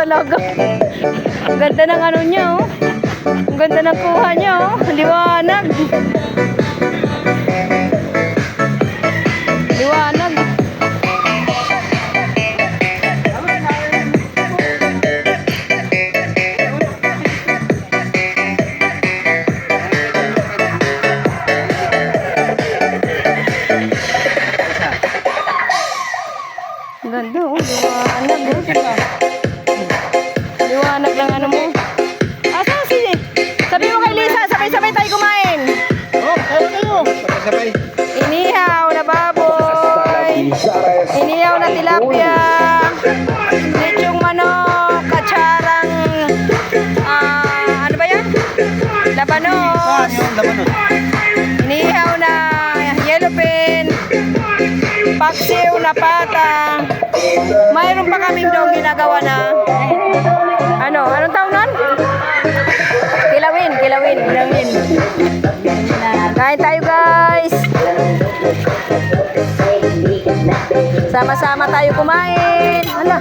talaga. Ang ganda ng ano niya, oh. Ang ganda ng kuha niya, oh. Liwanag. Liwanag. Ganda, oh. Liwanag, oh. Liwanag lang ano mo. Asan si... Sabi mo kay Lisa, sabay-sabay tayo kumain. Oh, kaya kayo. Sabay-sabay. Inihaw na baboy. Inihaw na tilapia. Lechong manok. Katsarang... ano ba yan? Labanos. Yung labanos. Inihaw na yellowfin. Paksiw na pata. Mayroon pa kaming daw ginagawa na anong tawag nun? Kilawin. Kain tayo guys. Sama-sama tayo kumain. Hala.